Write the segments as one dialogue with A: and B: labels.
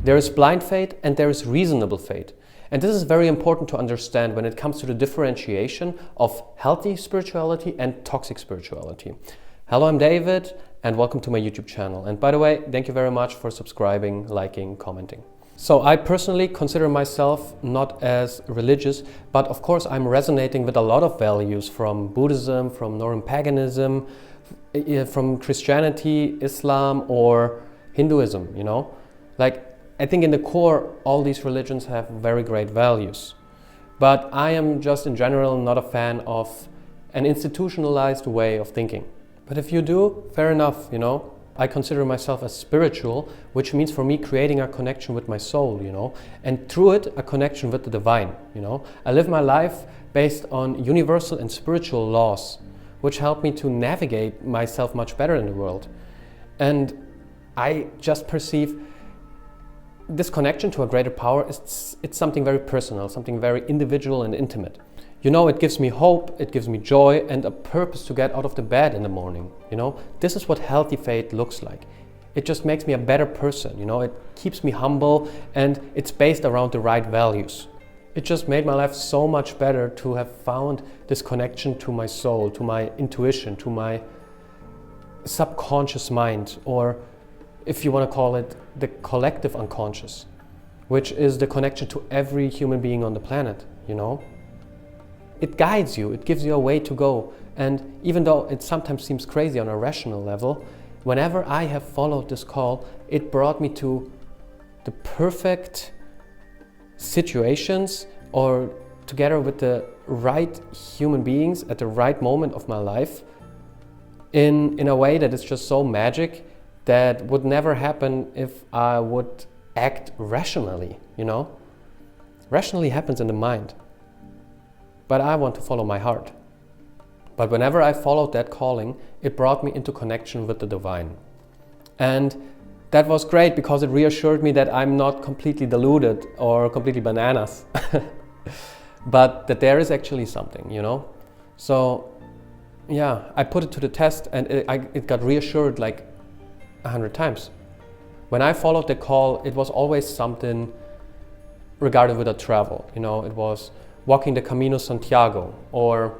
A: There is blind faith and there is reasonable faith. And this is very important to understand when it comes to the differentiation of healthy spirituality and toxic spirituality. Hello, I'm David and welcome to my YouTube channel. And by the way, thank you very much for subscribing, liking, commenting. So I personally consider myself not as religious, but of course I'm resonating with a lot of values from Buddhism, from Northern paganism, from Christianity, Islam or Hinduism, you know. Like, I think in the core all these religions have very great values. But I am just in general not a fan of an institutionalized way of thinking. But if you do, fair enough, you know. I consider myself as spiritual, which means for me creating a connection with my soul, you know, and through it a connection with the divine, you know. I live my life based on universal and spiritual laws, which help me to navigate myself much better in the world. And I just perceive this connection to a greater power, it's something very personal, something very individual and intimate. You know, it gives me hope, it gives me joy and a purpose to get out of the bed in the morning, you know. This is what healthy faith looks like. It just makes me a better person, you know. It keeps me humble and it's based around the right values. It just made my life so much better to have found this connection to my soul, to my intuition, to my subconscious mind, or if you want to call it the collective unconscious, which is the connection to every human being on the planet, you know. It guides you, it gives you a way to go. And even though it sometimes seems crazy on a rational level, whenever I have followed this call, it brought me to the perfect situations or together with the right human beings at the right moment of my life in a way that is just so magic that would never happen if I would act rationally, you know? Rationally happens in the mind. But I want to follow my heart. But whenever I followed that calling, it brought me into connection with the divine. And that was great because it reassured me that I'm not completely deluded or completely bananas. But that there is actually something, you know? So, yeah, I put it to the test and it got reassured like 100 times. When I followed the call, it was always something regarding with a travel, you know? It was walking the Camino Santiago or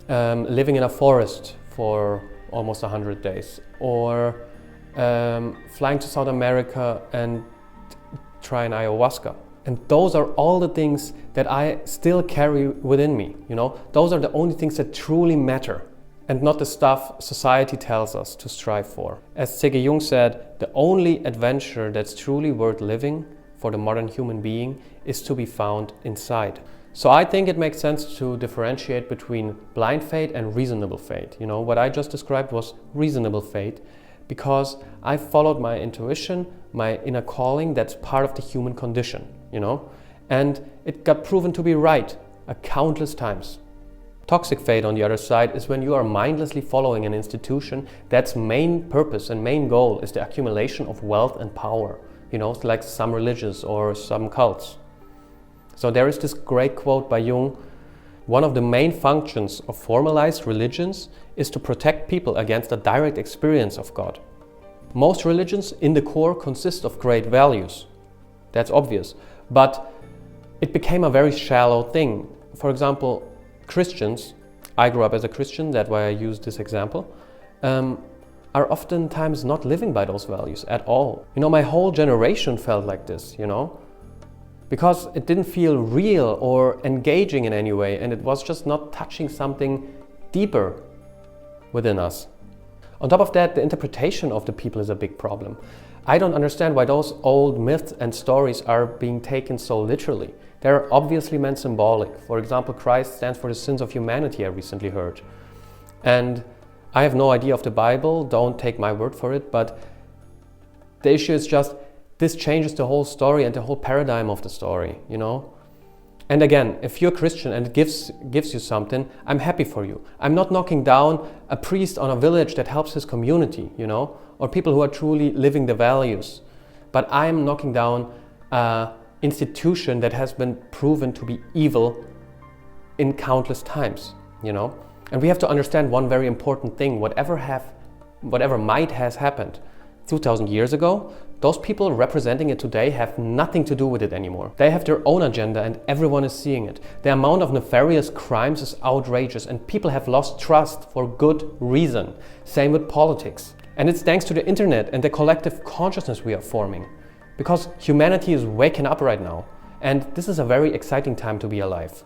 A: living in a forest for almost 100 days or flying to South America and trying ayahuasca. And those are all the things that I still carry within me, you know. Those are the only things that truly matter and not the stuff society tells us to strive for. As C.G. Jung said, the only adventure that's truly worth living for the modern human being is to be found inside. So I think it makes sense to differentiate between blind faith and reasonable faith. You know, what I just described was reasonable faith because I followed my intuition, my inner calling that's part of the human condition, you know, and it got proven to be right countless times. Toxic faith, on the other side, is when you are mindlessly following an institution that's main purpose and main goal is the accumulation of wealth and power, you know, like some religions or some cults. So there is this great quote by Jung: one of the main functions of formalized religions is to protect people against a direct experience of God. Most religions in the core consist of great values. That's obvious. But it became a very shallow thing. For example, Christians, I grew up as a Christian, that's why I use this example, are oftentimes not living by those values at all. You know, my whole generation felt like this, you know? Because it didn't feel real or engaging in any way, and it was just not touching something deeper within us. On top of that, the interpretation of the people is a big problem. I don't understand why those old myths and stories are being taken so literally. They're obviously meant symbolic. For example, Christ stands for the sins of humanity, I recently heard. And I have no idea of the Bible, don't take my word for it, but the issue is just this changes the whole story and the whole paradigm of the story, you know? And again, if you're Christian and it gives you something, I'm happy for you. I'm not knocking down a priest on a village that helps his community, you know, or people who are truly living the values. But I'm knocking down an institution that has been proven to be evil in countless times, you know. And we have to understand one very important thing. Whatever might has happened, 2,000 years ago, those people representing it today have nothing to do with it anymore. They have their own agenda and everyone is seeing it. The amount of nefarious crimes is outrageous and people have lost trust for good reason. Same with politics. And it's thanks to the internet and the collective consciousness we are forming. Because humanity is waking up right now. And this is a very exciting time to be alive.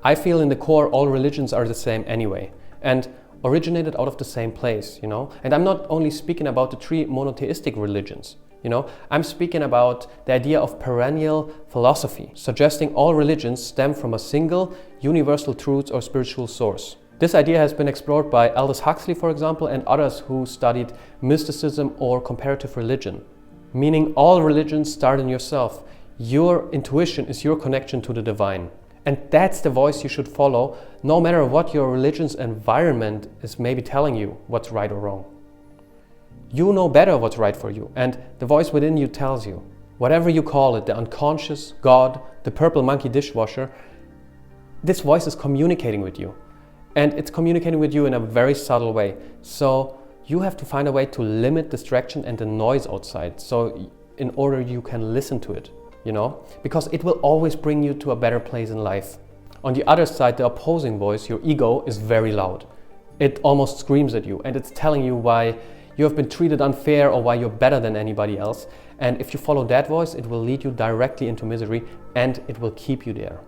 A: I feel in the core all religions are the same anyway. And originated out of the same place, you know? And I'm not only speaking about the three monotheistic religions. You know, I'm speaking about the idea of perennial philosophy, suggesting all religions stem from a single, universal truth or spiritual source. This idea has been explored by Aldous Huxley, for example, and others who studied mysticism or comparative religion. Meaning all religions start in yourself. Your intuition is your connection to the divine. And that's the voice you should follow, no matter what your religion's environment is maybe telling you what's right or wrong. You know better what's right for you, and the voice within you tells you. Whatever you call it, the unconscious, God, the purple monkey dishwasher, this voice is communicating with you. And it's communicating with you in a very subtle way. So you have to find a way to limit distraction and the noise outside, so in order you can listen to it, you know? Because it will always bring you to a better place in life. On the other side, the opposing voice, your ego, is very loud. It almost screams at you and it's telling you why you have been treated unfair or why you're better than anybody else. And if you follow that voice, it will lead you directly into misery and it will keep you there.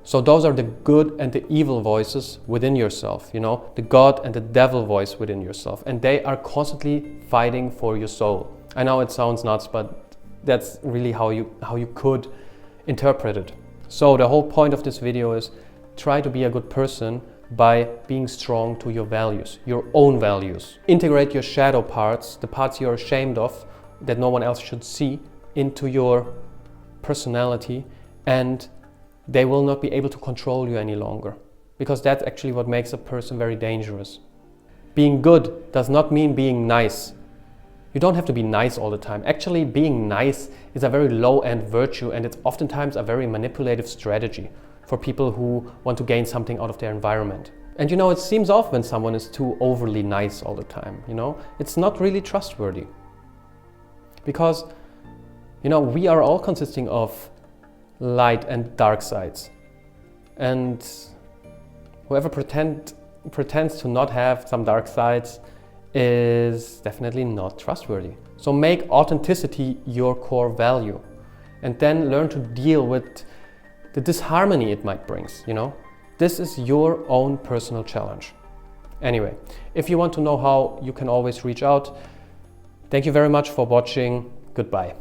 A: So those are the good and the evil voices within yourself, you know, the God and the devil voice within yourself. And they are constantly fighting for your soul. I know it sounds nuts, but that's really how you could interpret it. So the whole point of this video is try to be a good person by being strong to your values, your own values. Integrate your shadow parts, the parts you're ashamed of, that no one else should see, into your personality, and they will not be able to control you any longer. Because that's actually what makes a person very dangerous. Being good does not mean being nice. You don't have to be nice all the time. Actually, being nice is a very low-end virtue, and it's oftentimes a very manipulative strategy for people who want to gain something out of their environment. And you know, it seems off when someone is too overly nice all the time, you know? It's not really trustworthy. Because, you know, we are all consisting of light and dark sides. And whoever pretends to not have some dark sides is definitely not trustworthy. So make authenticity your core value. And then learn to deal with the disharmony it might bring, you know? This is your own personal challenge. Anyway, if you want to know how, you can always reach out. Thank you very much for watching. Goodbye.